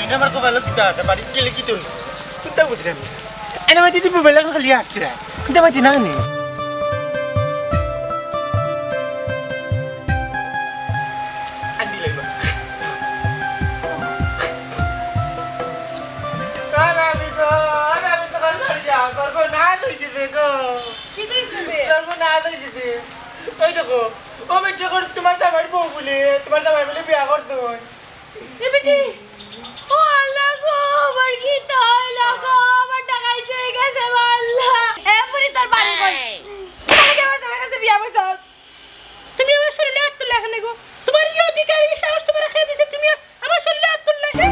ini amar kepala kita, tapi kili gitu. Kita butuh ni. Ini mati di mobil kali aja. Kita mati nang ni. Andi lagi. Kalau kita kan kerja, kalau nak tu jadi ko. Kita isube. Kalau nak tu jadi. এই দেখো ও বেটা করে তোমার জামাই বউ বলে তোমার জামাই বলে বিয়া করতো এ বেটি ও আল্লাহ গো আমার কি তাই লাগো আমার টাকাই চলে গেছে আল্লাহ এ পুরি তোর বাড়ি কই তুমি কেমন তোমার কাছে বিয়া বসছ তুমি আমার শরীরে হাত তুলে রাখনে গো তোমার এই অধিকার এই সাহস তোমার খেয়ে দিছে তুমি আমার শরীরে হাত তুলে রাখে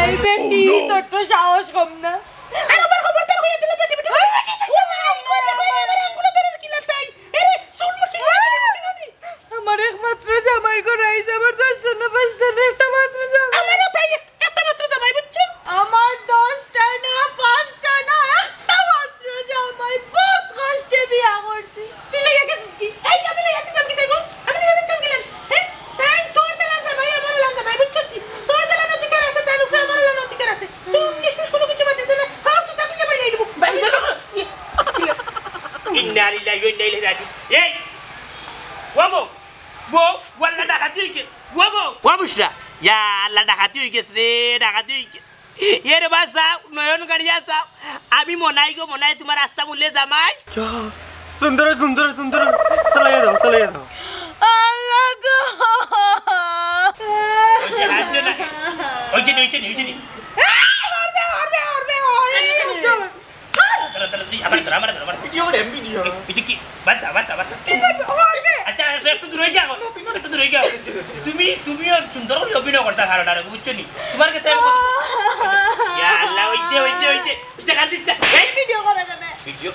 এই বেটি তোর তো সাহস কম না আর আমার খবরদার হয়ে দিলে বেটি বেটি আমার একমাত্র জামাই করাইছে আমার 10 না 5 টা একটা মাত্র জামাই আমারও তাই একটা মাত্র জামাই বুঝছো আমার 10টা না 5টা না একটা মাত্র জামাই বহুত কষ্টে বিয়া করছি তুই লাগা গেছিস কি এই আমি লাগা গেছিস আমি দেখো আমি লাগা গেছিস কি হ্যাঁ তাই তোর দেলা জামাই আমার লাগা জামাই বুঝছো তোর দেলা নতি করে আছে তাই উপরে আমার নতি করে আছে তুই নিশ্চয় কোনো কিছু বাতিস না হাউ তুই তাকে বাড়ি যাইবো বাড়ি যাবো ইন্না লিল্লাহি ওয়া ইন্না ইলাইহি রাজিউন এই ওয়াবো Bo, wala dakati ke. Wabo, wabushra. Ya Allah dakati ke sre, dakati ke. Yere basa, noyon kariya sa. Ami monai tumar rasta mule jamai. Ya, sundar. Chala ye dao. Allah go. Oye, ni. Amar. Video ada video. Itu ki, baca. আচ্ছা একটু দূরে যাও তুমি সুন্দর করে অভিনয় করতে পারো না বুঝছো নি তোমার কাছে ইয়া আল্লাহ হইছে কান্দিস এই ভিডিও করে না ভিডিও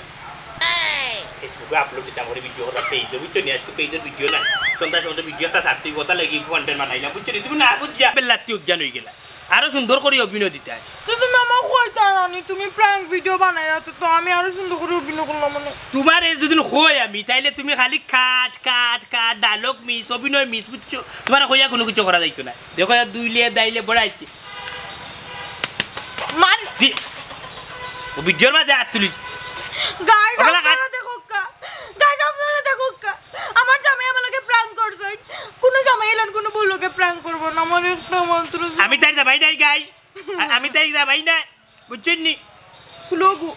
ফেসবুকে আপলোড দিতে করে ভিডিও করা পেজ বুঝছো নি আজকে পেজের ভিডিও না সন্ধ্যা ভিডিওটা সাথে কথা লাগি কন্টেন্ট বানাইলাম বুঝছো নি তুমি না বুঝিয়া বেলাতি উজ্জান হই গেলা আরো সুন্দর করে অভিনয় দিতে হয় তো তুমি আমাকে কইতা রানি তুমি প্র্যাঙ্ক ভিডিও বানাইরা তো আমি আরো সুন্দর করে অভিনয় করলাম মানে তোমার এই দুদিন কই আমি তাইলে তুমি খালি কাট ডায়লগ মিস অভিনয় মিস বুঝছো তোমার কইয়া কোনো কিছু করা যাইতো না দেখো দুইলে দাইলে বড়াইছি মার দি ও ভিডিওর মাঝে হাত তুলিস গাইস আপনারা দেখো আমার জামাই আমাকে প্র্যাঙ্ক করছে কোন জামাই এলান কোন বললোকে প্র্যাঙ্ক করব না আমার একটা মন্ত্র আমি তাই যাবাই নাই গাই আমি তাই যাবাই না বুঝছেন নি লোগো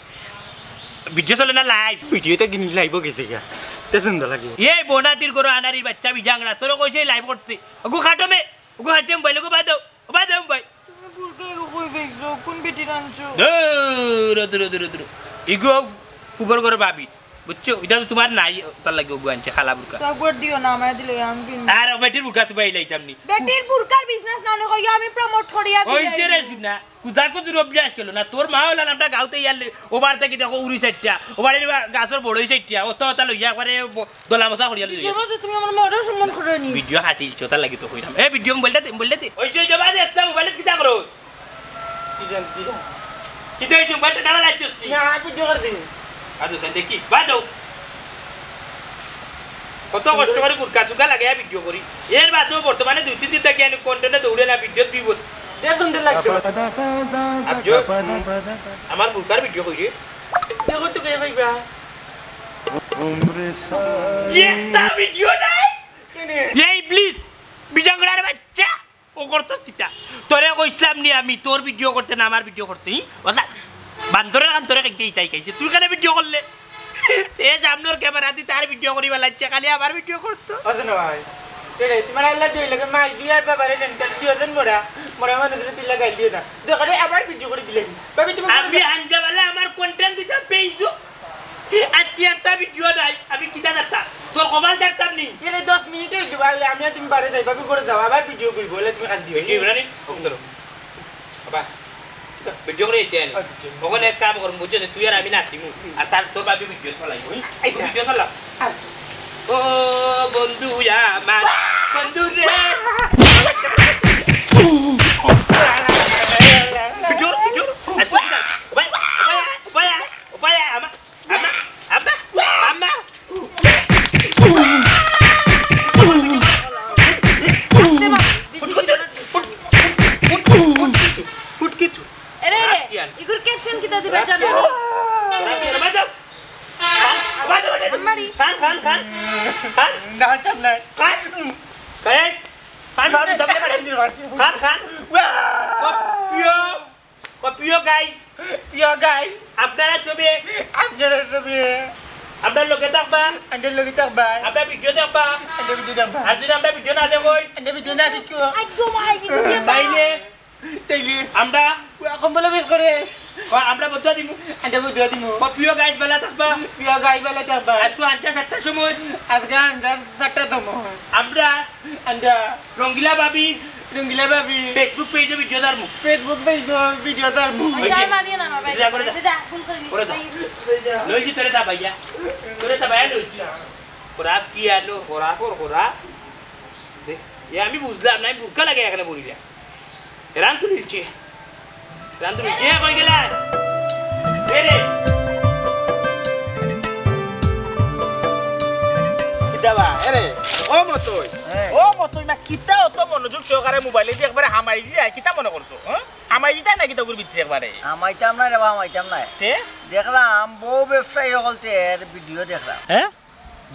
ভিডিও চলে না লাইভ ভিডিওটা কিনি লাইভ গেছে গা তে সুন্দর লাগে এই বোনাটির গরো আনারির বাচ্চা বিজাংরা তোর কইছে লাইভ করতে ওগো খাটমে ওগো হাটেম বাইলে গো বাদাও ভাই তুমি বুলকে কই বেইছো কোন বেটি রানছো দূর ইগো ফুবর করে ভাবি বুঝছো এটা তো তোমার নাই তার লাগে ওগো আনছে খালা বুরকা তারপর দিও না আমায় দিলে আমি কিন আর বেটির বুরকা তো বাইলাইতাম নি বেটির বুরকার বিজনেস না কই আমি প্রমোট করিয়া দিই ওইছে রে না কুজাকো জুর অভ্যাস করলো না তোর মা হলা নামটা গাউতে ইয়ালে ওবার থেকে দেখো উড়ি সাইটটা ওবারে গাছর বড়ই সাইটটা ওটা লইয়া করে দলা মশা করিয়া লইয়া যে তুমি আমার মডেল সম্মান করেনি ভিডিও হাতিল চোতা লাগি তো কইরাম এ ভিডিও বলতে দে ওইছে জবা দে একটা মোবাইলে কিটা করো কিটা হইছে মোবাইলটা ডালা লাগছিস না ভিডিও করছি আদু সেন দেখি বাদো কত কষ্ট করে বুরকা চুকা লাগে ভিডিও করি এর বাদও বর্তমানে 2-3 দিন থেকে আমি কন্টেন্টে দৌড়ে না ভিডিও দিব দে সুন্দর লাগতো আবজো আমার বুরকার ভিডিও কইরে দেখো তো কে ভাইবা এটা ভিডিও নাই কেনে এই প্লিজ বিজঙ্গড়ার বাচ্চা ও করছস কিটা তোরে কইছলাম নি আমি তোর ভিডিও করতে না আমার ভিডিও করতে ওলা বান্দরের আন্তরে কাইছে তুই কেন ভিডিও করলে এ জামনোর ক্যামেরা দি তার ভিডিও করিবা লাগছে খালি আমার ভিডিও করতো আছেন ভাই রে তোমার আল্লাহ দিই লাগে মাই দিয়ার বাবারে টেনশন দিও দেন মোরা মানে তুই লাগাই দিও না দেখো আবার ভিডিও করে দিলেন ভাবি তুমি আমি আনজাবালা আমার কন্টেন্ট দিতে পেজ দো আজকে একটা ভিডিও নাই আমি কিটা করতাম তোর কমাল করতাম নি এরে 10 মিনিট হই দিবা আমি আর তুমি বাড়ি যাই ভাবি করে দাও আবার ভিডিও করি বলে তুমি কান দিও ভিডিও রানি ওকে ধরো বাবা ভিডিও করে চেন ওখানে এক কাম করব বুঝছ তুই আর আমি নাচিমু আর তার তোর ভাবি ভিডিও চলাইবো এই ভিডিও চলা ও বন্ধু আমার বন্ধু রে ভিডিও আজকে ভাই আমা খান খান খান খান গাতাম না খান খান খান ভালো দাবে খান খান প্রিয় গাইস আপনারা ছবি আপনার লোকে থাকবা আপনার ভিডিও দেখবা আর যদি আমরা ভিডিও না দেখো তাইলে আমরা কম্বল বেশ করে আমরা বদলা দিমু প্রিয় গাইস বেলা থাকবা আজকে 7টার সময় আমরা রঙ্গিলা ভাবি ফেসবুক পেজে ভিডিও দারমু লইছি তোরে তা ভাইয়া লইছি খোরাক কি আলো খোরাক এ আমি বুঝলাম না বুকা লাগে এখানে বলিলা রান তো নিচে কই গেলা রে কিতাবা এরে ও মতই না কিতা অত মনোযোগ সহকারে মোবাইলে দিয়ে একবারে হামাই যায় কিতা মনে করছো হামাই যায় না কিতা গুর ভিতরে একবারে হামাইতাম না রে হামাইতাম না তে দেখলাম বউ ব্যবসায়ী হলতে ভিডিও দেখলাম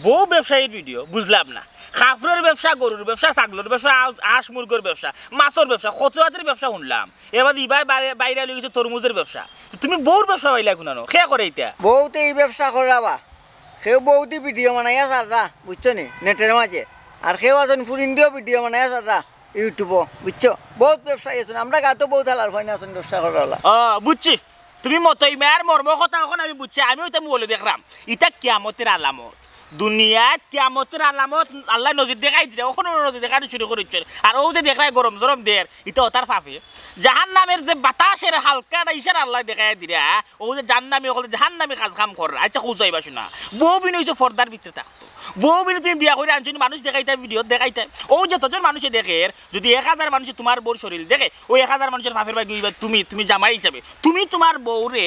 বউ ব্যবসায়ীর ভিডিও বুঝলাম না কাপড়ের ব্যবসা গরুর ব্যবসা ছাগলের ব্যবসা হাঁস মুরগির ব্যবসা মাছের ব্যবসা কচুয়াতের ব্যবসা শুনলাম এবার এবার বাইরে লই গেছে তরমুজের ব্যবসা তুমি বউর ব্যবসা পাইলা কোনানো কে করে এটা বউতে এই ব্যবসা করাবা সেও বউতি ভিডিও বানাইয়া সাররা বুঝছো নি নেটের মাঝে আর সেও আছেন ফুরিন দিয়েও ভিডিও বানাইয়া সাররা ইউটিউবও বুঝছো বহুত ব্যবসায়ী আছেন আমরা গাতো বহুত হালার ফাইনা আছেন ব্যবসা করা বুঝছি তুমি মতই মেয়ার মর্ম কথা এখন আমি বুঝছি আমিও এটা বলে দেখলাম এটা কিয়ামতের আলামত দুনিয়াত কিয়ামতের আলামত আল্লাহ নজির দেখাই দিলে ওখানে নজির দেখানো শুরু করেছে আর ও যে দেখায় গরম জরম দের এটা ওটার পাপে জাহান্নামের যে বাতাসের হালকাটা ইশার আল্লাহ দেখাই দিরা ও যে জাহান্নামী ওখানে জাহান্নামী কাজ কাম কর আচ্ছা খুঁজাইবা শোনা বউ বিন হয়েছে পর্দার ভিতরে থাকতো বউ বিন তুমি বিয়া করে আনছো মানুষ দেখাইতে ভিডিও দেখাইতে ও যতজন মানুষে দেখে যদি 1000 মানুষে তোমার বউর শরীর দেখে ওই 1000 মানুষের পাপের ভাই তুমি জামাই হিসাবে তুমি তোমার বউরে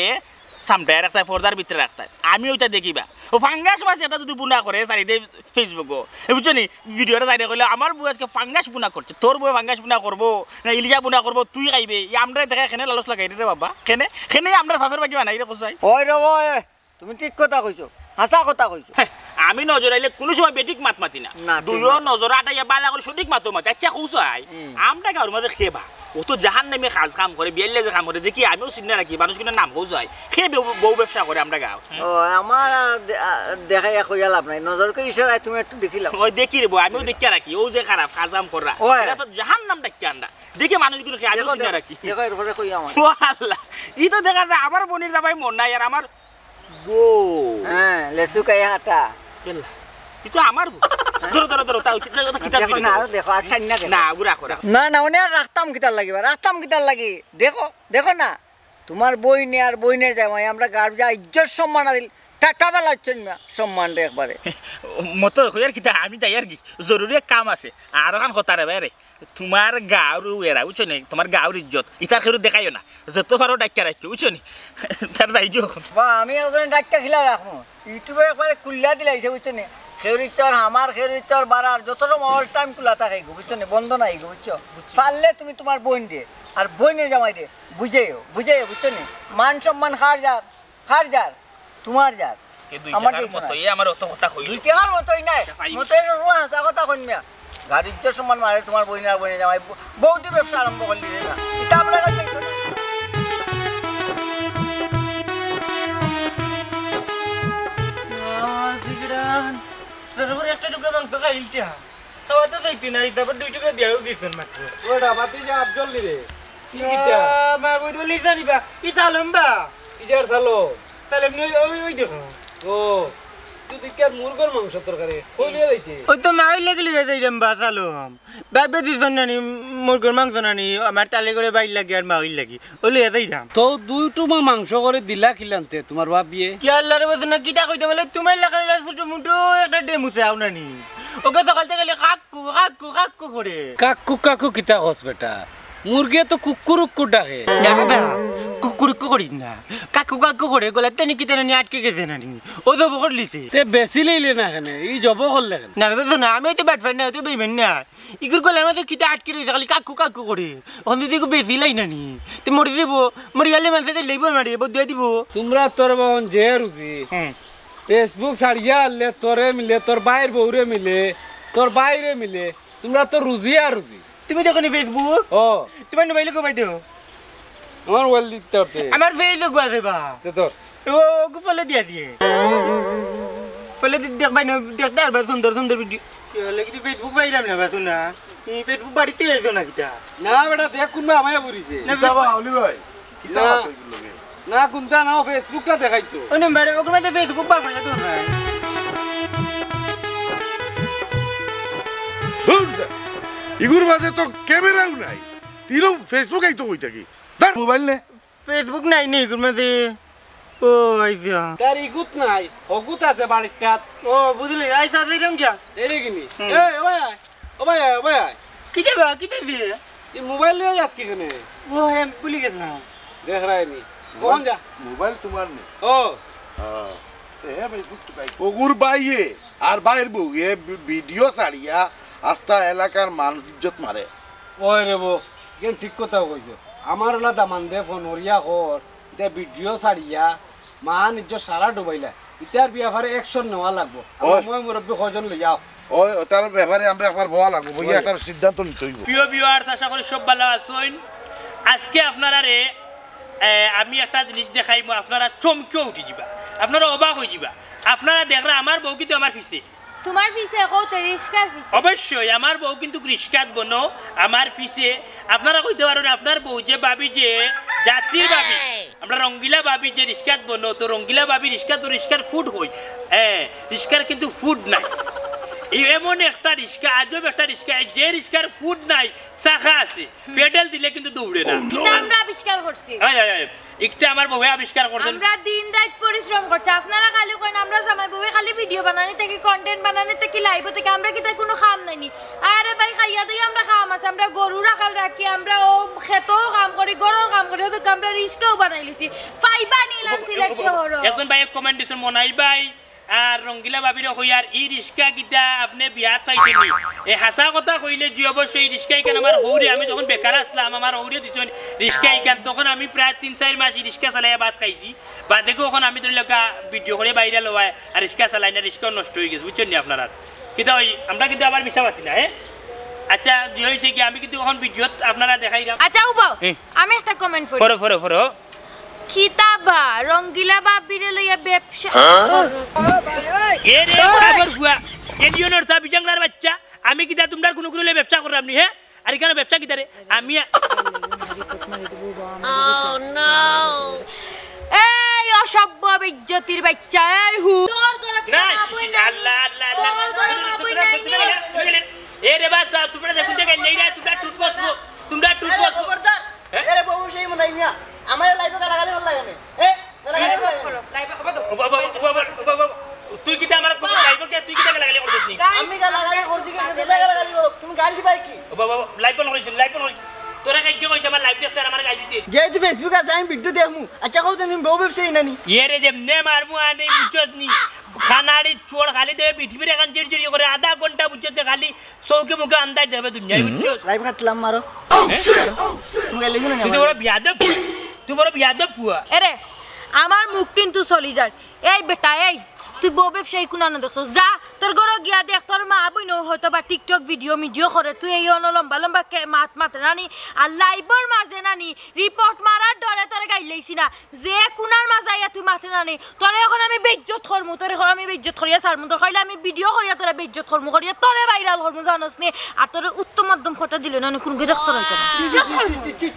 সামটায় রাখতায় পর্দার ভিতরে রাখতায় আমি ওইটা দেখিবা ও ফাঙ্গাস মাছ এটা যদি বুনা করে চারিদে ফেসবুকও বুঝছো নি ভিডিওটা চাইতে করলে আমার বউ আজকে ফাঙ্গাস বুনা করছে তোর বউ ফাঙ্গাস বুনা করবো না ইলিশা বুনা করবো তুই খাইবে আমরা দেখা এখানে লালস লাগাই রে বাবা খেনে আমরা ফাফের বাকি বানাই রে কোথায় ওই রে তুমি ঠিক কথা কইছো হাসা কথা কইছো আমি নজর আইলে কোনো সময় বেটিক মাত মাতি না দুইও নজর আটাইয়া বালা করে সঠিক মাতো মাতি আচ্ছা খুঁজাই আমরা গাঁর মধ্যে খেবা ও তো জাহান্নামে কাজ কাম করে বিয়েলে যে কাম করে দেখি আমিও চিন্তা রাখি মানুষগুলোর নাম খুঁজাই খেয়ে বউ ব্যবসা করে আমরা গাঁও ও আমার দেখাই কইয়া লাভ নাই নজরকে ইশারায় তুমি একটু দেখিলাম ওই দেখি রে বউ আমিও দেখিয়া রাখি ও যে খারাপ কাজ কাম করা এটা তো জাহান্নাম ডাকি আন্ডা দেখে মানুষগুলো খেয়ে আমিও চিন্তা রাখি দেখো এরপরে কইয়া আমার ও আল্লাহ ই তো দেখা যায় আমার বোনের দাবাই মন নাই আর আমার বউ লেসু কাইয়া হাঁটা কিন্তু আমার ধরো তাও দেখো না দেখো আর ঠান্ডা না গুড়া করে না ওনে রাখতাম কিতার লাগি দেখো না তোমার বই নে আর বই নে জামাই আমরা গাড় যা ইজ্জত সম্মান দিল টাকা বেলাচ্ছেন না সম্মান রে একবারে মতো হইয়ার কিতা আমি যাই আর কি জরুরি কাম আছে আর ওখান কথা রে বাইরে তোমার গাঁর এরা বুঝছো নি তোমার গাঁর ইজ্জত ইতার খেরু দেখাইও না যত পারো ডাক্তার রাখি বুঝছো নি তার দায়িত্ব বা আমি ওখানে ডাক্তার খিলা রাখবো ইউটিউবে একবারে কুল্লা দিলাইছে বুঝছো নি খেউরিচর আমার খেউরিচর বাড়ার যত অল টাইম খোলা থাকে বুঝছো নি বন্ধ নাই বুঝছো পারলে তুমি তোমার বোন দিয়ে আর বোনের জামাই দিয়ে বুঝেও বুঝছো নি মান সম্মান খার যার তোমার যার আমার মতই আমার অত কথা কই দুই টাকার মতই নাই মতই রুয়া হাসা কথা কইনা গাড়ি ইজ্জত সম্মান মারে তোমার বইন আর বইনে জামাই বউটি ব্যবসা আরম্ভ করলি না এটা আমরা কাছে একটা টুকরা মাংস খাইলটা খাওয়া তো যাইতি না তারপর 2 টুকরা দিয়াও দিছেন মাত্র ওটা বাতি যা জলদি রে মা বই বলি জানিবা ই চালম্বা ইজার চালো তাহলে ওই দেখো ও তুই দেখে মুরগর মাংস তরকারি কইলিয়ে দিতে ওই তো মাই লাগলি যাইলাম বা চালম বাবে দিছন নানি মুরগির মাংস নানি আমার তালে করে বাইর লাগি আর মাইল লাগি ওলি যাইলাম তো দুই টুমা মাংস করে দিলা খিলানতে তোমার বাপিয়ে কি আল্লাহর বসে না কিটা কইতে বলে তোমার লাগালে ছোট মুটো একটা ডেমুছে আও নানি ওকে সকাল থেকে কাকু করে কাকু কিতা কস বেটা মুরগি তো কুকুর ডাকে না বাবা কুকুর করি না কাকু করে গলা তেনি কি তেনি আটকে গেছে নানি ও তো বকর লিছে তে বেশি লইলে না কেন এই জব করলে কেন না তো না আমি তো ব্যাট ফাইন না তো বেইমেন না ইগুর গলার মধ্যে কিটা আটকে রইছে খালি কাকু করে ওন দিদি কো বেশি লাই নানি তে মরি দেব মরি গেলে মানুষকে লইব মারি বদুয়া দিব তোমরা তোর বাহন যে রুজি ফেসবুক ছাড়িয়া আনলে তোরে মিলে তোর বাইর বউরে মিলে তোর বাইরে মিলে তোমরা তো রুজি আর রুজি তুমি দেখো নি ফেসবুক ও তোমার মোবাইলে কোবাই দেও আমার ওয়াল দিতে হতে আমার ফেসবুক বাজে বা তোর ও গো ফলে দিয়া দিয়ে ফলে দেখবাই না দেখতে আর সুন্দর সুন্দর ভিডিও লাগি ফেসবুক বাইরাম না বাসু না ফেসবুক বাড়িতে এসো না কিটা না বেটা দেখ কোনবা আমায় বলিছে না বাবা হলি ভাই না না কোনটা না ফেসবুকটা দেখাইছো ও নম্বরে ওখানে ফেসবুক বা করে তো ভাই ইগুর মাঝে তো ক্যামেরাও নাই তিরও ফেসবুক এই তো কই থাকি দাঁড় মোবাইল নে ফেসবুক নাই নি কোন মাঝে ও আইসা তার ইগুত নাই অগুত আছে বাড়িটা ও বুঝলি আইসা যাইরাম যা এরে কিনি এই ও ভাই কিটা বা কিটা দিয়ে এই মোবাইল নিয়ে যাস কি কেনে ও আমি ভুলে গেছিলাম দেখ রাইনি কোন যা মোবাইল তোমার নে ও হ্যাঁ ফেসবুক তো কাই ওগুর বাইয়ে আর বাইর বউ এ ভিডিও ছাড়িয়া আস্থা এলাকার মান ইজ্জত মারে ওই রে বো কেন ঠিক কথা কইছো আমার ওলা দামান দে ফোন হরিয়া কর এটা ভিডিও ছাড়িয়া মান ইজ্জত সারা ডুবাইলা ইতার বিয়াফারে অ্যাকশন নেওয়া লাগবো মই মুরব্বী কজন লই যাও ওই তার ব্যাপারে আমরা একবার ভয়া লাগবো বইয়া একটা সিদ্ধান্ত নিতে হইব প্রিয় ভিউয়ার্স আশা করি সব ভালো আছেন আজকে আপনারা রে আমি একটা জিনিস দেখাইবো আপনারা চমকেও উঠি যাবা আপনারা অবাক হয়ে যাবা আপনারা দেখরা আমার বউ কিন্তু আমার পিছে তোমার পিছে কত রিস্কার পিছে অবশ্যই আমার বউ কিন্তু রিস্কাত বনো আমার পিছে আপনারা কইতে পারেন আপনার বউ যে ভাবি যে জাতির ভাবি আমরা রঙ্গিলা ভাবি যে রিস্কাত বনো তো রঙ্গিলা ভাবি রিস্কা তো রিস্কার ফুড হই রিস্কার কিন্তু ফুড নাই এমন একটা রিস্কা আজব একটা রিস্কা যে রিস্কার ফুড নাই শাখা আছে পেডেল দিলে কিন্তু দৌড়ে না এটা আমরা আবিষ্কার করছি একটা আমার বউয়ে আবিষ্কার করছেন আমরা দিন রাত পরিশ্রম করছি আপনারা খালি কইন আমরা জামাই বউয়ে খালি ভিডিও বানানি থেকে কন্টেন্ট বানানি থেকে লাইভ থেকে আমরা কি তাই কোনো কাম নাইনি আরে ভাই খাইয়া দেই আমরা কাম আছে আমরা গরু রাখাল রাখি আমরা ও খেতেও কাম করি গরুর কাম করি তো আমরা রিস্কাও বানাই লিছি ফাইবা নিলাম সিলেট শহর একজন ভাই কমেন্ট দিছেন মনাই ভাই আর রঙ্গিলা ভাবির কইয়ার ই রিস্কা কিটা আপনি বিয়াত পাইছেন এই হাসা কথা কইলে জি অবশ্যই রিস্কা ইকান আমার হৌরে আমি যখন বেকার আসলাম আমার হৌরে দিছেন রিস্কা ইকান তখন আমি প্রায় 3-4 মাস রিস্কা চালাইয়া ভাত খাইছি বাদে কখন আমি ধরে লেখা ভিডিও করে বাইরে লওয়ায় আর রিস্কা চালাই না রিস্কা নষ্ট হয়ে গেছে বুঝছেন নি আপনারা কিন্তু ওই আমরা কিন্তু আবার মিশা পাচ্ছি না হ্যাঁ আচ্ছা জি হয়েছে কি আমি কিন্তু কখন ভিডিও আপনারা দেখাইলাম আচ্ছা উবাও আমি একটা কমেন্ট করি ফরো খিতাবা রঙ্গিলা বাবিরে লইয়া ব্যবসা এ রে বরাবর বুয়া এলিয়নর তা বিজংলার বাচ্চা আমি কিটা তোমরা কোনো কোনো ব্যবসা করলাম নি হ্যাঁ আর এখানে ব্যবসা কিটা রে আমি এই অসভ্য বেইজ্জতির বাচ্চা এই হু তোর করে আল্লাহ আল্লাহ এ রে বাচ্চা তোমরা দেখুন দেখে নেই রে তোমরা টুট করছো এরে বাবু সেই মনে মিয়া আমার লাইভে গালাগালি হল লাগে এ গালাগালি করো তুই কিটা আমার কোন লাইভে কে তুই কিটা গালাগালি করছিস নি আমি গালাগালি করছি কি দেলা গালাগালি করো তুমি গালি দিবাই কি বাবা লাইভ বন্ধ করিস তোরা কাই কি কইছ আমার লাইভ দেখতে আর আমার গালি দিতে যেহেতু ফেসবুক আছে আমি ভিডিও দেখমু আচ্ছা কও তুমি বউ ব্যবসায়ী নানি এ রে যেমনে মারমু আনে বুঝছস নি খানাড়ি চোর খালি দেবে পৃথিবীর এখন চিড়চিড়ি করে আধা ঘন্টা বুঝছস খালি চৌকে মুখে আন্দাজ দেবে দুনিয়ায় বুঝছস লাইভ কাটলাম মারো তুমি গালি দিও না তুই বড় বিয়াদব পুয়া এরে আমার মুখ কিন্তু চলি যায় এই বেটা এই তুই বউ ব্যবসায়ী কোনানো দেখছস যা তোর ঘর গিয়া দেখ তোর মা বই নো হয়তো বা টিকটক ভিডিও করে তুই এই লম্বা লম্বা মাত নানি আর লাইভর মাঝে নানি রিপোর্ট মারার ডরে তোরে গাই লাইছি না যে কোনার মাঝে আইয়া তুই মাথে নানি তোরে এখন আমি বেইজ্জত করমু তোরে এখন আমি বেইজ্জত করিয়া ছাড়মু তোর কইলে আমি ভিডিও করিয়া তোরে বেইজ্জত করমু করিয়া তোরে ভাইরাল করমু জানোস নি আর তোরে উত্তম মাধ্যম কথা দিলে না কোন গে দেখতে রাইতো না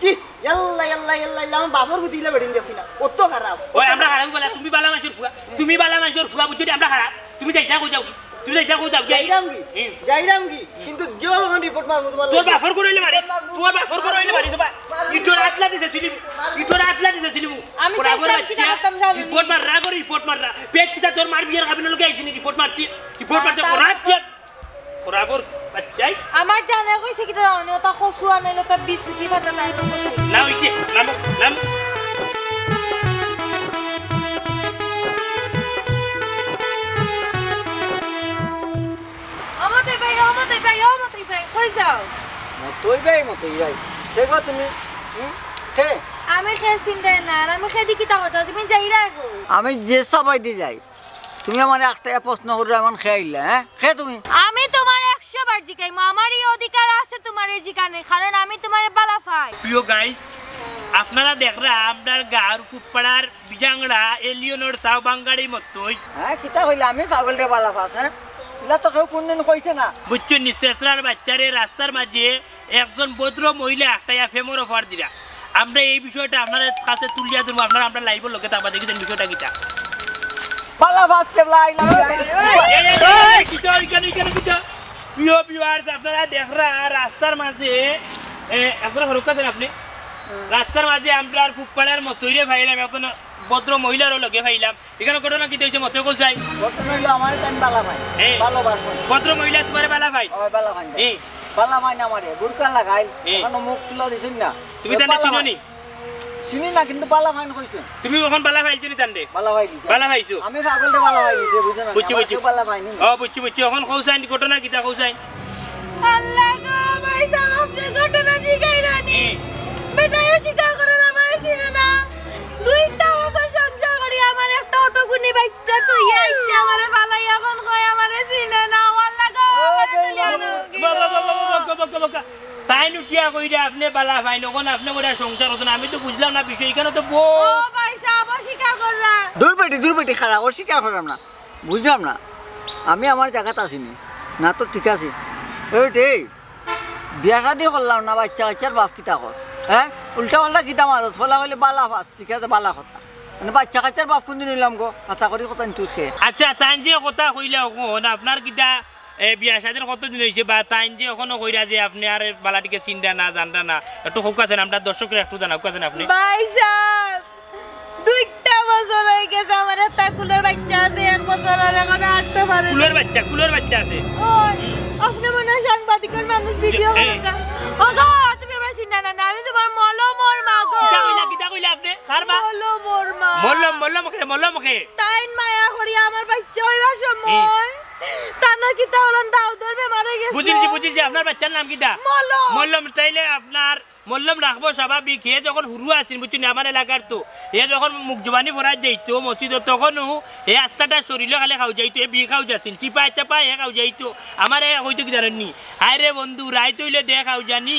চি ইয়াল্লা ইয়াল্লা ইয়াল্লা আমার বাবার গুদিলা বেডিন দেখি না কত খারাপ ওই আমরা হারাম বলা তুমি বালা মানুষের ফুয়া বুঝছস আমরা হারা তুমি যাও যাইরাম কি কিন্তু যখন রিপোর্ট মারমু তোমার তোর বাফর কইলে মারি সবা ইটোর আটলা দিছে ছিলিম আমি সাইড কি করতাম জানো রিপোর্ট মার পেট কিটা তোর মার বিয়ার খাবিন লগে আইছিনি রিপোর্ট মারতে বরাবর বাচ্চাই আমার জানা কইছে কি জানো ওটা খসুয়া নাই ওটা 20 কোটি টাকা নাই না হইছে নাম আমাদের ভাই কই যাও মতই ভাই দেখো তুমি কে আমি খেয়ে চিন্তাই না আমি খেয়ে দিকি তা কথা তুমি যাই রাখো আমি যে সবাই দি যাই তুমি আমার একটা প্রশ্ন করে এমন খেয়াইলা হ্যাঁ খে তুমি আমি তোমার 100 বার জিগাইমু আমারই অধিকার আছে তোমার এই জিগানে কারণ আমি তোমারে বালা পাই প্রিয় গাইস আপনারা দেখরা আপনার গাঁর ফুটপাড়ার বিজাংড়া এলিয়নর সাউ বাঙ্গাড়ি মতোই হ্যাঁ কিতা কইলে আমি পাগলটা বালা পাস হ্যাঁ ইলা তো কেউ কোনদিন কইছে না বুঝছেন নি শেষরার বাচ্চারে রাস্তার মাঝে একজন ভদ্র মহিলা একটা ফেমোর অফার দিরা আমরা এই বিষয়টা আপনাদের কাছে তুলিয়া ধরবো আপনারা আমরা লাইভের লোকে তারপর দেখেছেন বিষয়টা কিটা বালা পাস কেবলা আইলা প্রিয় ভিউয়ার্স আপনারা দেখরা রাস্তার মাঝে এখন হরক আছেন আপনি রাস্তার মাঝে আমরা ফুটপাড়ার মতোই রে ভাইলাম এখন ভদ্র মহিলারও লগে ভাইলাম এখানে ঘটনা কি হয়েছে মতো কোথায় ঘটনা হইলো আমার টাইম বালা ভাই ভালোবাসো ভদ্র মহিলা তোমার বালা ভাই ওই বালা ভাই বালা ভাই না আমারে বুরকা লাগাই এখন মুখ তুলা দিছিন না তুমি তানে চিনো নি চিনি না কিন্তু বালা ভাই কইছো তুমি কখন বালা ভাইছো নি তান্ডে বালা ভাই দিছে বালা ভাইছো আমি পাগলটা বালা ভাই দিছে বুঝছ না বুঝছি বালা ভাই নি বুঝছি এখন কৌসাইন ঘটনা কিটা কৌসাইন আল্লাহ গো ভাই সাহেব আপনি ঘটনা জিগাইরানি বেটাও স্বীকার করে আমার চিনে না দুইটা বছর সংসার করি আমার একটা অতগুনি বাচ্চা তুই আইছে আমারে ভালাই এখন কই আমারে চিনে না আল্লাহ গো বাবা তাই নুটিয়া কইরা আপনি বালা ভাই নখন আপনি কইরা সংসার হতো না আমি তো বুঝলাম না বিষয় এখানে তো ও ভাই সাহেব স্বীকার করলা দূর বেটি খারাপ ও স্বীকার করলাম না বুঝলাম না আমি আমার জায়গাতে আসিনি না তো ঠিক আছে ওইটে বিয়া শাদি করলাম না বাচ্চা বাচ্চার বাপ কিতা কর হ্যাঁ উল্টা পাল্টা কিতা মারত ফলা হইলে বালা ফাস ঠিক আছে বালা কথা মানে বাচ্চা কাচ্চার বাপ কোনদিন নিলাম গো আশা করি কথা নিতে সে আচ্ছা তাই যে কথা কইলা এখন আপনার কিতা বিয়া শাদির কতদিন হয়েছে বা তাই যে এখনো কইরা যে আপনি আর বালাটিকে চিন্তা না জানটা না একটু হোক আছেন আপনার দর্শকরা একটু জানা হোক আছেন আপনি ভাই সাহেব দুইটা বছর হয়ে গেছে আমার একটা কুলের বাচ্চা আছে 1 বছর আর এখন আটতে পারে কুলের বাচ্চা আছে ওই আপনি মনে হয় সাংবাদিকের মানুষ ভিডিও বানাকা ওগো তুমি আমার চিন্তা না আমি তোমার মলমর মা গো কিতা কইলা আপনি খারবা মলমর মা মল্লম মুখে তাইন মায়া করি আমার বাচ্চা হইবার সময় তানা কিতা হলাম দাও ধরবে মারা গেছে বুঝিলছি আপনার বাচ্চার নাম কিতা মল্লম তাইলে আপনার মল্লম রাখবো স্বাভাবিক হে যখন হুরু আসছেন বুঝছেন আমার এলাকার তো হে যখন মুখ জবানি ভরা যাইতো মসজিদ তখনও হে আস্তাটা শরীরে খালে খাও যাইতো হে বিয়ে খাও যাচ্ছেন চিপাই চাপাই হে খাও যাইতো আমার হয়তো কি জানেননি হায় রে বন্ধু রাইত হইলে দে খাও জানি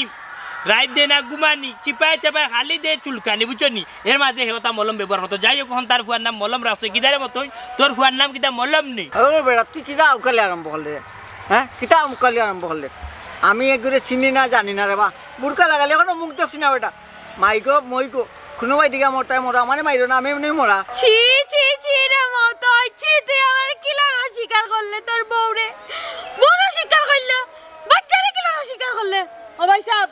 রাইত দে না ঘুমানি চিপাই চাপাই খালি দে চুলকানি বুঝছনি এর মাঝে হেতা মলম ব্যবহার হতো যাই হোক তার ফুয়ার নাম মলম রাখছে কিদারে মতোই তোর ফুয়ার নাম কিতা মলম নেই ও বেড়া তুই কিতা উকালে আরম্ভ করলে হ্যাঁ কিতা উকালে আরম্ভ করলে আমি একবারে চিনি না জানি না রে বা বুরকা লাগালে এখনো মুখ দেখছি না বেটা মাইকো মইকো কোনোবাই দিকে মরটাই মরা মানে মাইরো না আমি এমনি মরা ছি রে মতো ছি তুই আমার কিলার অস্বীকার করলে তোর বউরে স্বীকার করলে বাচ্চারে কিলার অস্বীকার করলে ও ভাই সাহেব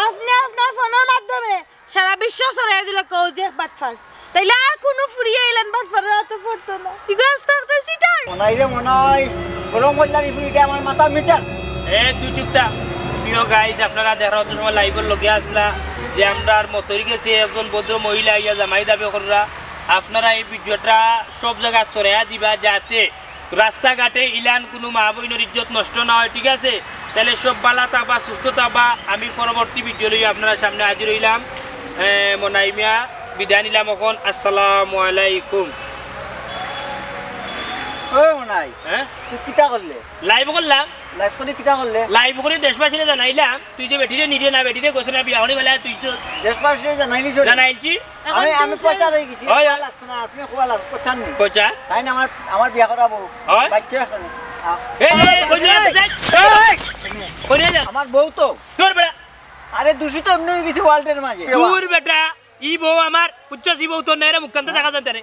আপনি আপনার ফোনের মাধ্যমে সারা বিশ্ব ছড়াই দিল কও যে বাটফার তাইলে আর কোনো ফুরিয়ে এলেন বাটফারের অত পড়তো না কি গাছটা একটা সিটার মনাই গরম বললাম ইফুরিটা আমার মাথার মিটার তুই চুপটা প্রিয় গাইস আপনারা দেখার সময় লাইভের লগে আসলা যে আমরা মতরি গেছে একজন ভদ্র মহিলা ইয়া জামাই দাবি করা আপনারা এই ভিডিওটা সব জায়গায় ছড়াইয়া দিবা যাতে রাস্তাঘাটে ইলান কোনো মা বোনের ইজ্জত নষ্ট না হয় ঠিক আছে তাহলে সব বালা থাকবা সুস্থ থাকবা আমি পরবর্তী ভিডিও লই আপনারা সামনে হাজির হইলাম মনাইমিয়া বিদায় নিলাম এখন আসসালামু আলাইকুম ও মনাই হ্যাঁ তুই কিতা করলে লাইভ করলাম লাইভ করে কিতা করলে লাইভ করে দেশবাসীরে জানাইলাম তুই যে বেটিরে নিরে না বেটিরে গোছ না বিয়া হনি বেলা তুই তো দেশবাসীরে জানাইলি জানাইছি আমি পয়সা রয়ে গেছি লাগতো না আপনি খোয়া লাগতো কথা নেই কোচা তাই না আমার বিয়া করাবো বাচ্চা এখন আমার বউ তো তোর বেটা আরে দূষিত এমনি হয়ে গেছে ওয়ার্ল্ডের মাঝে তোর বেটা ই বউ আমার উচ্চস ই বউ তোর নাই রে মুখকান্ত দেখা যায় রে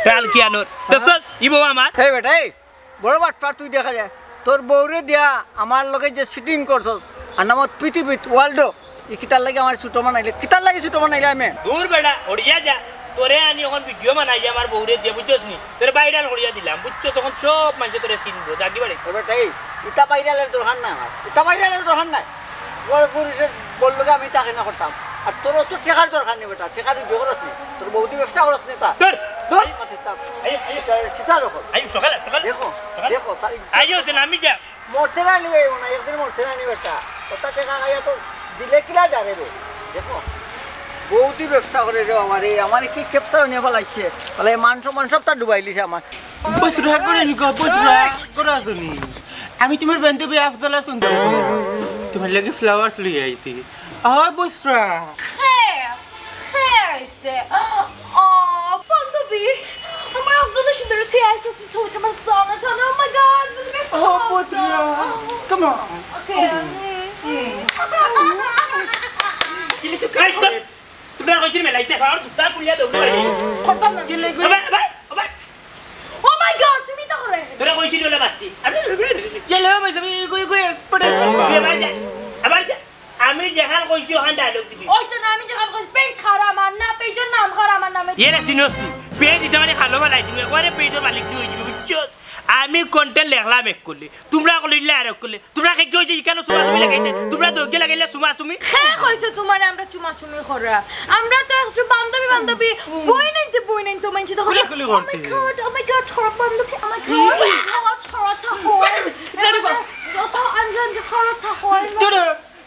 কাল কি আনোর দসস ই বউ আমার এই বেটা এই বড় বাটপার তুই দেখা যায় তোর বউরে দিয়া আমার লগে যে শুটিং করছস আর নামত পৃথিবীত ওয়ার্ল্ড ই কিতার লাগে আমার ছোট বানাইলে কিতার লাগে ছোট বানাইলে আমি তোর বেটা ওড়িয়া যা তোরে আনি এখন ভিডিও বানাই আমার বউরে দিয়ে বুঝছস নি তোর ভাইরাল করিয়া দিলাম বুঝছো তখন সব মানুষ তোরে চিনবো জাগি বাড়ি বেটা এই ইটা ভাইরালের দরকার নাই আমার ইটা ভাইরালের দরকার নাই বড় পুরুষের বললো আমি তাকে না করতাম আর তোর তো ঠেকার দরকার নেই বেটা ঠেকার জোগাড় নেই তোর বৌদি ব্যবসা করস নি তা তোর তোর সেটা রকম আই সকালে দেখো দেখো আইও তেন আমি যা মরতে না নিবে না একদিন মরতে না নিবে বেটা ওটা ঠেকা খাইয়া তো দিলে কিনা যাবে রে দেখো বৌদি ব্যবসা করে রে আমার কি খেপসা নিয়ে ফেলাইছে বলে মান সম্মান সবটা ডুবাই লিছে আমার বসরা করে নিকো বসরা করে আসুনি আমি তোমার বান্ধবী আফজলা সুন্দর তোমার লাগে ফ্লাওয়ার্স লই আইছি বসরা আইছে বান্ধবী আমার আফজলা সুন্দর তুই আইছিস তো তোমার সামনে তো ও মাই god Basra come on okay কিলে তো ভাই তোমরা কইছিস মেলাইতে খাওয়ার দুটা কুলিয়া দৌড় পারি খতম না কিলে গো ভাই ও মাই গড তুমি তো করে তোরা কইছিস ওলা বাতি কিলে ভাই তুমি কই স্পটে আমি যেখান কইছি ওখান ডায়লগ দিবি ওই তো না আমি যখন কই পেজ খারাপ আমার না পেজের নাম খারাপ আমার নামে এরা সিনোস পেজ দিতে মানে খালো বালাই তুমি একবারে পেজের মালিক তুই হইছিস বুঝছো আমি কন্টেন্ট লেখলাম এক করলে তোমরা কইলে আর এক করলে তোমরা কি কইছি কেন সুমা তুমি লাগাইতে তোমরা দগে লাগাইলে সুমা তুমি হ্যাঁ কইছো তোমার আমরা চুমাচুমি করা আমরা তো একটু বান্ধবী বই নাই তো মানছি তো কুলি করতে ও মাই গড খারাপ বান্ধবী ও মাই গড খারাপ থাকো তো আনজান যে খারাপ থাকো তোর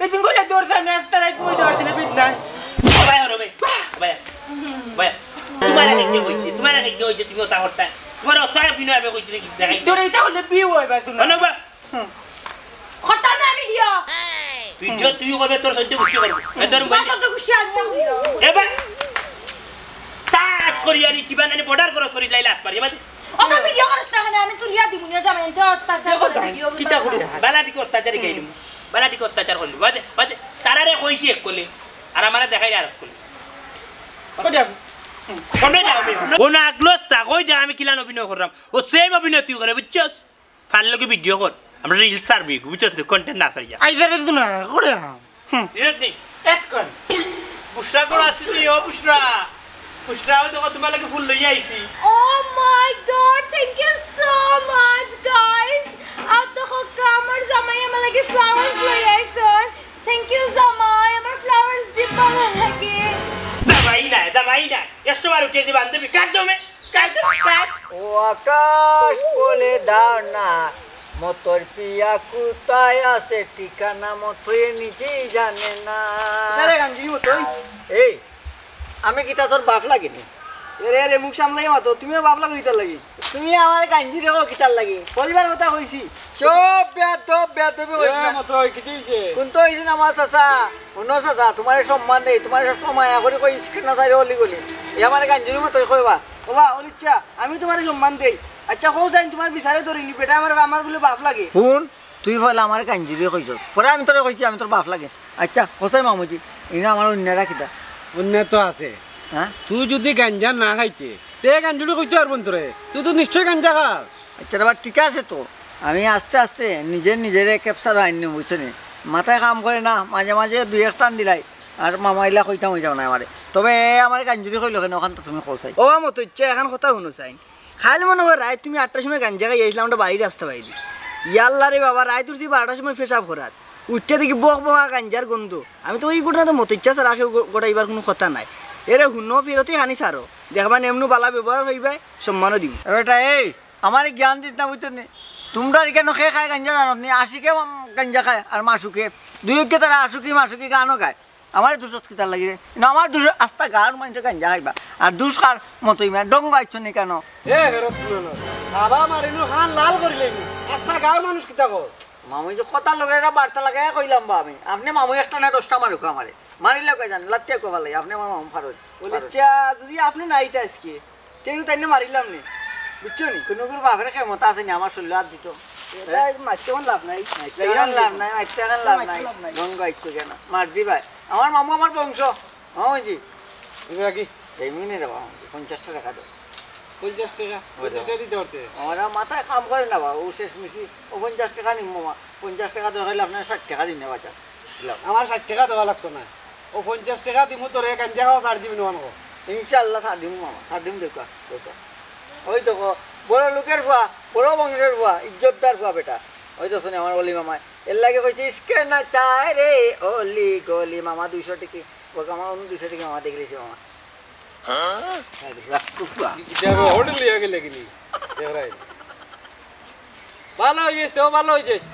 এদিন কইলে দৌড় সামনে তারাই কই দৌড় দিনে বিদনা ভাই হরবে ভাই তোমার কি কইছি তুমি ওটা হটটা তোমার ওটা বিনয় হবে কইছি কি দেখাই তোর এইটা হলে বিয়ে হইবা তুমি অনবা খটা না ভিডিও ভিডিও তুই করবে তোর সহ্য করতে পারবি এদর ভাই কত খুশি আমি এবার তাজ করিয়ারি কিবা নানি বর্ডার ক্রস করি লাইলা পারি এবার ওটা ভিডিও করছ না আমি তুলিয়া দিব না যাবেন তো অত্যাচার ভিডিও কিটা করি বালাটি অত্যাচার গাইলুম বালাটি অত্যাচার করলি বাদে তারারে কইছি এক করলি আর আমারে দেখাই আর করলি কইয়া কোনে যাবে কোনা গ্লোস তা কই যা আমি কিলান অভিনয় করলাম ও সেম অভিনয় তুই করে বুঝছস ফাললোকে ভিডিও কর আমরা রিল সার্ভি বুঝছস কন্টেন্ট না সারিয়া আইদারে দুনা করে রিল নেই এসকন বুশরা করে আসছি ও বুশরা তো তোমার লাগে ফুল লই আইছি Oh my god, thank you so much guys. Aap to kamar zamai amar lagi flowers lay aison. Thank you zamai amar flowers jibba lage. দাবাই না এসো আর উঠেছি বান্ধবী কাট দমে কাট ও আকাশ বলে দাও না মতর পিয়া কোথায় আছে ঠিকানা মতই নিজেই জানে না আরে গাঙ্গি মতো এই আমি কি তোর বাপ লাগিনি এরে রে মুখ সামলাই মাতো তুমিও বাপ লাগি তার লাগি তুমি আমার কাঞ্জি রেখো কিতার লাগি পরিবার কথা কইছি সব বেদবি মতো কি দিছে কোন তো এই আমার চাচা অন্য চাচা তোমার সম্মান নেই তোমার সময় এখন কই স্ক্রিন না যাই অলি গলি এই আমার কাঞ্জির মতো কইবা ওবা অনিচ্ছা আমি তোমার সম্মান দেই আচ্ছা কও যাই তোমার বিচারে ধরিনি বেটা আমার বলে বাপ লাগে শুন তুই ফলে আমার কাঞ্জি রে কইছ পরে আমি তোরে কইছি আমি তোর বাপ লাগে আচ্ছা কোথায় মামুজি ইনা আমার অন্যরা কিতা অন্য তো আছে হ্যাঁ তুই যদি গাঞ্জা না খাইতে তে গাঞ্জুড়ি কইতে পারবন তোরে তুই তো নিশ্চয় গাঞ্জা খাস আচ্ছা এবার ঠিক আছে তো আমি আস্তে আস্তে নিজেরে ক্যাপচার আইনি বুঝছেন মাথায় কাম করে না মাঝে মাঝে দুই এক টান দিলাই আর মামাইলা কইতাম হয়ে যাও না আমারে তবে আমার গাঞ্জুরি কইল কেন ওখান তো তুমি কৌসাই ও মতো ইচ্ছা এখন কথা শুনো চাই খাইলে মনে হয় রায় তুমি 8টার সময় গাঞ্জা খাই আইছিলাম আমরা বাড়ির রাস্তা বাইদি ইয়াল্লা রে বাবা রায় তুলছি 12টার সময় পেশাব করাত উঠতে দেখি বহা গাঞ্জার গন্ধ আমি তো ওই ঘটনা তো মতো ইচ্ছা স্যার আসে গোটাইবার কোনো কথা নাই এরে শুনো ফেরতে হানি সারো দেখবা এমনি বালা ব্যবহার হইবাই সম্মানও দিব এবারটা এই আমার জ্ঞান দিত না বুঝছেন তোমরা কেন খেয়ে খায় গাঞ্জা জানো নি আশিকে গাঞ্জা খায় আর মাসুকে দুইকে তারা মাসুকি গানও খায় আমার দুশো কিতার লাগি রে আমার দুশো আস্তা গার মানুষের গাঞ্জা খাইবা আর দুষ্কার মতোই মানে ডঙ্গ আইছ নি কেন এ ফেরত শুনো খাবা মারিনু খান লাল করিলেন একটা গাঁর মানুষ কিতা কো মামুই যে কথা লগে একটা বার্তা লাগাই কইলাম বা আমি আপনি মামুই একটা না 10টা মারুক আমারে মারিলে কই জান লাত্তে কবা লাগে আপনি আমার মামু ফারুক বলিচ্ছা যদি আপনি নাইতে আজকে তেও তাই মারিলাম নি বুঝছো নি কোনো কোনো বাপরে ক্ষমতা আছে নি আমার শরীর হাত দিত মারতে কোন লাভ নাই লাভ নাই মারতে লাভ নাই ডঙ্গ আইছ কেন মার দি ভাই আমার মামু আমার বংশ মামুজি এটা কি এই মিনে রে বাবা 50 টাকা দাও 50 টাকা 50 টাকা দিতে পারতে আমরা মাথায় কাম করে না বা ও শেষ মিশি ও 50 টাকা নিম মামা 50 টাকা দরকার হলে আপনার 60 টাকা দিন না বাচ্চা আমার 60 টাকা দেওয়া লাগতো না ও 50 টাকা দিমু তোরে গাঞ্জা খাওয়া ছাড় দিবি না আমাকে ইনশাআল্লাহ দিম মামা দিম দেখা ওই তো বড় লোকের ফুয়া বড় বংশের ফুয়া ইজ্জতদার ফুয়া বেটা ওই তো শুনে আমার অলি মামা এর লাগে কইছে ইসকে না চায় রে অলি গলি মামা 200 টাকা ওকে আমার অন্য 200 টাকা মামা দেখলেছি মামা হোটেল লিয়ে গেলে কিনি ভালো হয়ে গেছে ও ভালো হয়ে গেছে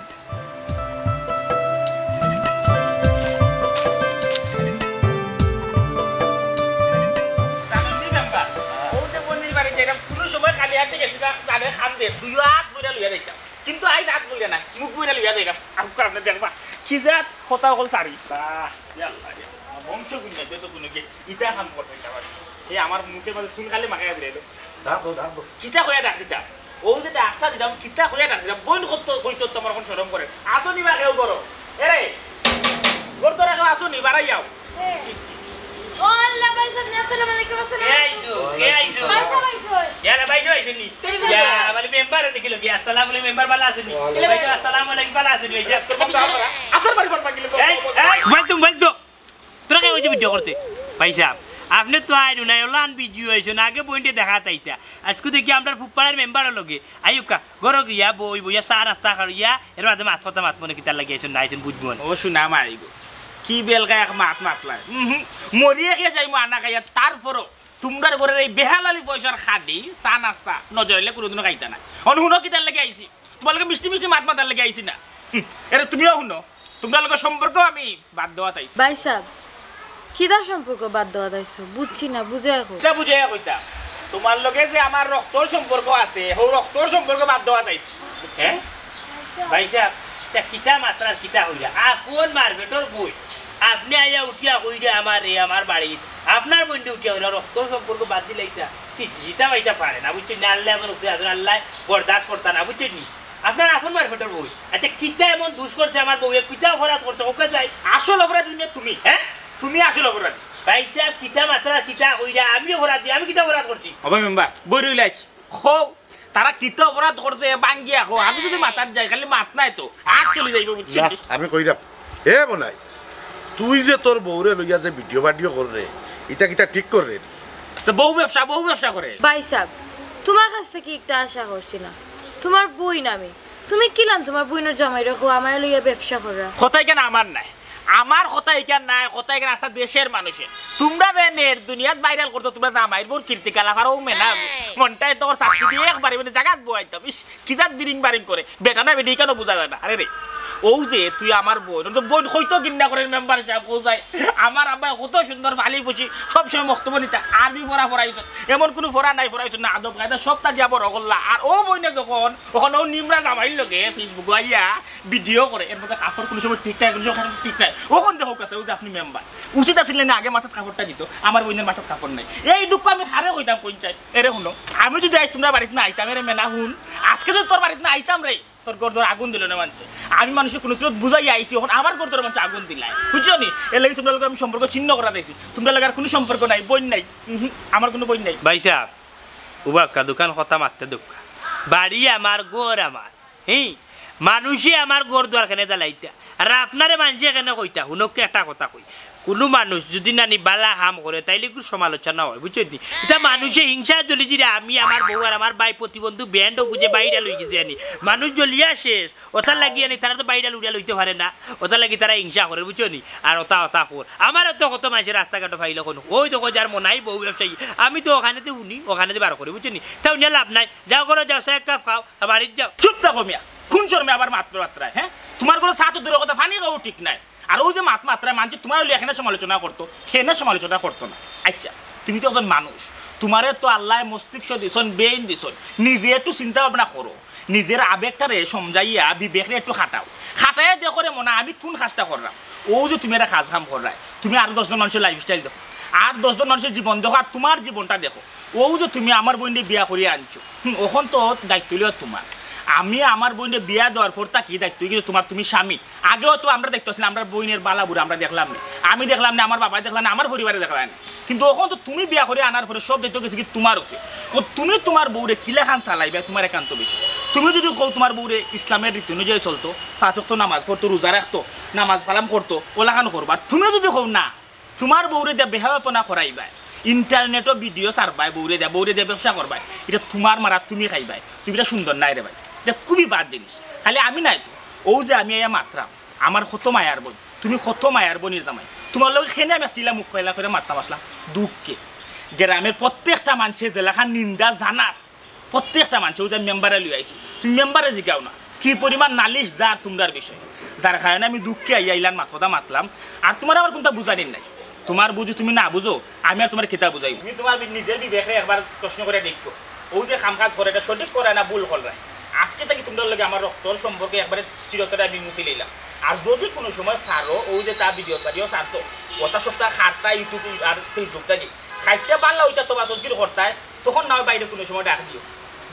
লাগাইতে গেছি জানে খান দে দুই হাত বইরা লইয়া যাইতাম কিন্তু আইজ হাত বইরা না মুখ বইরা লইয়া যাইতাম আপনি দেখবা কি জাত কথা হল সারি বাহ আল্লাহ বংশ গুণ নাই তো কোনো কি ইটা কাম করতে যাবার এই আমার মুখে মানে চুন খালি মাখাইয়া দিলে ডাকো ডাকো কিতা কইয়া ডাক দিতা ও যে ডাকটা দিতাম কিতা কইয়া ডাক দিতাম বইন কত কইতো তোমার কোন শরম করে আসো নিবা কেউ করো এরে গোর তোরা কেউ আসো নি বাড়াই যাও ও আল্লাহ ভাইজান আসসালামু আলাইকুম আসসালাম কে আইছো ভাইসা ভাইসো ইয়ালা ভাইজো আইছনি ইয়া মানে মেম্বার দেখিলো কি আসসালামু আলাইকুম মেম্বার বালা আছেনি ভাইজো আসসালামু আলাইকুম বালা আছেনি ভাইজো তোর কথা বলা আসর বাড়ি পড়বা গিলো বলতো তোরা কে হইছে ভিডিও করতে ভাই সাহেব আপনি তো আইনু না ওলান বিজিও হইছো না আগে বইন্টে দেখা তাইতা আজকে দেখি আমরা ফুটপাড়ার মেম্বার লগে আইউকা গরো গিয়া বই বইয়া চা রাস্তা খাড়িয়া এর মাঝে মাছ কথা মাত মনে কি তার লাগিয়েছেন নাইছেন বুঝবো ও শুনা মারিব কি বেলকা এক মাত মাতলা মরিয়ে খেয়ে যাইমু আনা খাইয়া তারপরও তোমরার ঘরের এই বেহালালি পয়সার খাদি চা নাস্তা নজরাইলে কোনোদিনও খাইতা না শুনো কি তার লাগে আইছি তোমালোকে মিষ্টি মিষ্টি মাত মাতার লাগে আইছি না এরে তুমিও শুনো তোমরা লোকের সম্পর্ক আমি বাদ দেওয়া তাইছি ভাই সাহেব কিদার সম্পর্ক বাদ দেওয়া দাইছো বুঝছি না বুঝে এখন এটা বুঝে কইতা তোমার লগে যে আমার রক্তর সম্পর্ক আছে হো রক্তর সম্পর্ক বাদ দেওয়া তাইছি হ্যাঁ ভাই সাহেব তা কিতা মাত্রার কিতা হইলা আপন মারবেটর বই আপনি আইয়া উঠিয়া কইরা আমার বাড়ি আপনার বন্ধু উঠিয়া হইলা রক্তর সম্পর্ক বাদ দিলে এটা চিতা পাইতা পারে না বুঝছেন না আল্লাহ আমার উপরে আসলে আল্লাহ বরদাস্ত করতা না বুঝছেন নি আপনার আপন মারবেটর বই আচ্ছা কিতা এমন দুষ করছে আমার বউয়ে কিতা অপরাধ করছে ওকে যাই আসল অপরাধ তুমি হ্যাঁ তুমি আসল অপরাধ ভাই সাহেব কিতা মাত্রা কিতা কইরা আমি অপরাধ দিই আমি কিতা অপরাধ করছি হবে মেম্বার বই রইলাইছি হো তারা কিতা অপরাধ করছে বাঙ্গিয়া হো আমি যদি মাথার যাই খালি মাত নাই তো আর চলে যাইব বুঝছেন আমি কইরাম এ বনাই তুই যে তোর বউরে লইয়া যে ভিডিও বাডিও করে এটা কিটা ঠিক করে তো বউ ব্যবসা করে ভাই সাহেব তোমার কাছ থেকে একটা আশা করছিলাম তোমার বই নামে তুমি কিলাম তোমার বইনের জামাই রাখো আমার লইয়া ব্যবসা করা কথাই কেন আমার নাই আমার কথা এখান নাই কথা এখানে আস্তা দেশের মানুষের তোমরা বেনের দুনিয়াত ভাইরাল করতো তোমরা নামাইর বোর কীর্তিকালা আর ও মেনা মনটাই তোর চাকরি দিয়ে একবারে মানে জায়গা বইতাম কি জাত বিরিং বারিং করে বেটা না বেটি কেন বোঝা যায় না আরে রে ও যে তুই আমার বোন তো বোন হয়তো কিনা করে মেম্বার সাহেব ও যায় আমার আব্বা কত সুন্দর ভালি বুঝি সবসময় বক্তব্য নিতা আমি পড়া পড়াইছ এমন কোনো পড়া নাই পড়াইছ না আদব কায়দা সবটা যাব রগল্লা আর ও বইনে যখন ওখানে ও নিমরা জামাইর লগে ফেসবুক আইয়া ভিডিও করে এর মধ্যে কাপড় কোনো সময় ঠিক নাই কোনো সময় ঠিক নাই ওখান দেখো কাছে ও যে আপনি মেম্বার উচিত আসলে না আগে মাথার কাপড়টা দিত আমার বইনের মাথার কাপড় নাই এই দুঃখ আমি হারে কইতাম কোন চাই এরে শুনো আমি যদি আইস তোমরা বাড়িতে না আইতাম এরে মেনা শুন আজকে যদি তোর বাড়িতে না আইতাম রে তোর ঘর ধর আগুন দিল না মানছে আমি মানুষের কোনো স্রোত বুঝাই আইছি এখন আমার ঘর ধর মানুষ আগুন দিলাই বুঝছো নি এর লাগে তোমরা লোক আমি সম্পর্ক ছিন্ন করা দিয়েছি তোমরা লাগার কোনো সম্পর্ক নাই বইন নাই আমার কোনো বইন নাই ভাই সাহেব উবাক্কা দোকান কথা মারতে দুঃখ বাড়ি আমার ঘর আমার হ্যাঁ মানুষে আমার ঘর দুয়ার খানে জ্বালাইতা আর আপনারে মানুষে এখানে কইতা শুনকে একটা কথা কই কোনো মানুষ যদি নানি বালা হাম করে তাইলে একটু সমালোচনা হয় বুঝছেন এটা মানুষে হিংসা জ্বলি যে আমি আমার বউ আর আমার ভাই প্রতিবন্ধু ব্যান্ডও গুজে বাইরে লই গেছে আনি মানুষ জ্বলিয়া শেষ ওটার লাগিয়ে আনি তারা তো বাইরে উড়িয়া লইতে পারে না ওটার লাগি তারা হিংসা করে বুঝছো নি আর ওটা কর আমার তো কত মানুষের রাস্তাঘাটে ফাইল কোনো ওই তো যার মনাই বউ ব্যবসায়ী আমি তো ওখানেতে শুনি ওখানেতে বার করি বুঝছো নি তাও নিয়ে লাভ নাই যাও করো যাও সে এক কাপ খাও বাড়িতে যাও চুপ থাকো মিয়া খুন শর্মে আবার মাত্রায় হ্যাঁ তোমার কোনো সাত দূরের কথা পানি খাও ঠিক নাই আর ওই যে মাত্রায় মানছি তোমার এখানে সমালোচনা করতো সেখানে সমালোচনা করতো না আচ্ছা তুমি তো একজন মানুষ তোমারে তো আল্লাহ মস্তিষ্ক দিছন বেইন দিছন নিজে একটু চিন্তা ভাবনা করো নিজের আবেগটারে সমঝাইয়া বিবেকরে একটু খাটাইয়া দেখো রে মনে আমি কোন কাজটা করলাম ও যে তুমি একটা কাজ কাম করলাই তুমি আরো 10জন মানুষের লাইফস্টাইল দেখো আর 10জন মানুষের জীবন দেখো আর তোমার জীবনটা দেখো ও যে তুমি আমার বোনকে বিয়া করিয়ে আনছো ওখান তো দায়িত্ব লিও তোমার আমি আমার বোনের বিয়া দেওয়ার পর তা কি দায়িত্ব কিন্তু তোমার তুমি স্বামী আগেও তো আমরা দেখতেছি আমরা বোনের বালা বুড়া আমরা দেখলাম না আমি দেখলাম না আমার বাবা দেখলাম না আমার পরিবারে দেখলাম না কিন্তু ওখান তো তুমি বিয়া করে আনার পরে সব দায়িত্ব গেছে কি তোমার উপরে তুমি তোমার বউরে কিলাখান চালাইবে তোমার একান্ত বিষয় তুমি যদি কও তোমার বউরে ইসলামের রীতি অনুযায়ী চলতো পাঁচক তো নামাজ পড়তো রোজা রাখতো নামাজ কালাম করতো ওলাখান করবার তুমি যদি কও না তোমার বউরে দিয়ে বেহাপনা করাইবা ইন্টারনেটও ভিডিও ছাড়বাই বউরে দিয়ে ব্যবসা করবাই এটা তোমার মারা তুমি খাইবাই তুমি এটা সুন্দর নাই রে ভাই এটা খুবই বাদ জিনিস খালি আমি নাই তো ও যে আমি এয়া মাত্রাম আমার কত মায়ার বোন তুমি কত মায়ার বোনের জামাই তোমার লোক খেনে আমি আসছিলা মুখ পাইলা করে মারতাম আসলাম দুঃখকে গ্রামের প্রত্যেকটা মানুষের জেলাখান নিন্দা জানার প্রত্যেকটা মানুষ ও যে মেম্বারে লই আইছি তুমি মেম্বারে জিগাও না কি পরিমাণ নালিশ যার তোমরার বিষয় যার কারণে আমি দুঃখে আইলাম মাথা মাতলাম আর তোমার আমার কোনটা বুঝানির নাই তোমার বুঝো তুমি না বুঝো আমি আর তোমার কিতা বুঝাই তুমি তোমার নিজের বিবেকে একবার প্রশ্ন করে দেখো ও যে খাম কাজ করে এটা সঠিক করে না ভুল করে আজকে থেকে তোমরা লাগে আমার রক্তর সম্পর্কে একবারে চিরতরে আমি মুছে নিলাম আর যদি কোনো সময় পারো ওই যে তার ভিডিও সারতো গত সপ্তাহ খাটটা ইউটিউব আর ফেসবুক থাকি খাইতে পারলা ওইটা তো বাতজগির করতায় তখন না বাইরে কোনো সময় ডাক দিও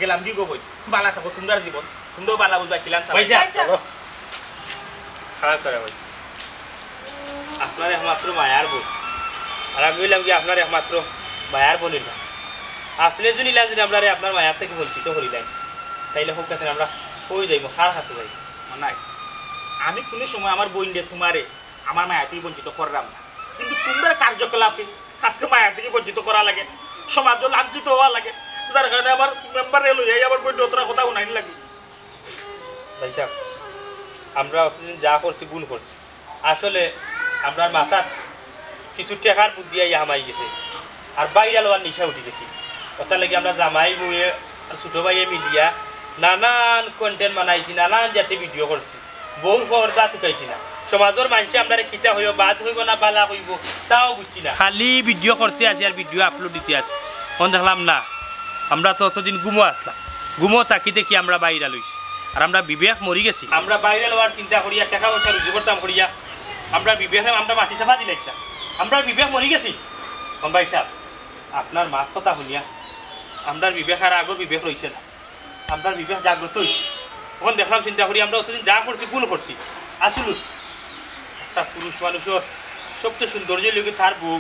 গেলাম কি গো বই বালা থাকো তোমরা জীবন তোমরাও বালা বুঝবা কিলাম খারাপ করে ভাই আপনার একমাত্র মায়ার বোন আর আমি বললাম কি আপনার একমাত্র মায়ার বোনের না আপনি যদি নিলাম যদি আমরা আপনার মায়ার থেকে বঞ্চিত করিলাম তাইলে হোক কাছে আমরা কই যাইব হার হাসে যাই নাই আমি কোনো সময় আমার বোনদের তোমারে আমার মায়া থেকে বঞ্চিত করলাম না কিন্তু তোমরা কার্যকলাপে আজকে মায়া থেকে বঞ্চিত করা লাগে সমাজও লাঞ্ছিত হওয়া লাগে যার কারণে আমার মেম্বার এলো এই আমার বোন অতটা কথা উনাই লাগে ভাই সাহেব আমরা অতদিন যা করছি ভুল করছি আসলে আমরা মাথার কিছু টেকার বুদ্ধি হামাই গেছে আর বাইরে লোয়ার নিশা উঠে গেছি ওটার লাগে আমরা জামাই বউয়ে আর ছোটো ভাইয়ে মিলিয়া নানান কন্টেন্ট বানাইছি নানান জাতি ভিডিও করছি বউ পর্দা টুকাইছি না সমাজের মানুষে আমরা কিতা হইব বাদ হইব না বালা হইব তাও বুঝছি না খালি ভিডিও করতে আছি আর ভিডিও আপলোড দিতে আছি তখন দেখলাম না আমরা তো অতদিন গুমো আসলাম গুমো তাকিতে কি আমরা বাইরে লইছি আর আমরা বিবেক মরি গেছি আমরা বাইরে লওয়ার চিন্তা করিয়া টাকা পয়সা রুজি করতাম করিয়া আমরা বিবেক আমরা মাটি চাপা দিলে আমরা বিবেক মরি গেছি ভাই সাহেব আপনার মাছ কথা শুনিয়া আমরা বিবেক আর আগর বিবেক রয়েছে না আমরা বিবেক জাগ্রত হয়েছি তখন দেখলাম চিন্তা করি আমরা অতদিন যা করছি ভুল করছি আসলে একটা পুরুষ মানুষের সবচেয়ে সৌন্দর্য লোকে তার বউ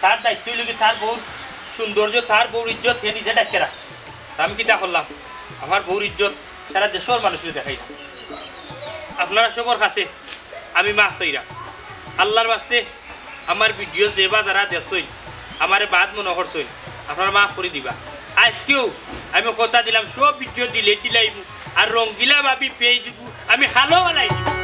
তার দায়িত্ব লোকে তার বউর সৌন্দর্য তার বউর ইজ্জত হে নিজে ডাকে রাখে আমি কিতা করলাম আমার বউর ইজ্জত সারা দেশের মানুষের দেখাই না আপনারা সবার কাছে আমি মাছ চাইরা আল্লাহর বাস্তে আমার ভিডিও দেবা যারা দেখছই আমারে বাদ মনে করছই আপনারা মাফ করে দিবা আজকেও আমি কথা দিলাম সব ভিডিও দিলে দিলাইব আর রঙ্গিলা ভাবি পেয়ে যাব আমি হালো বানাই দিব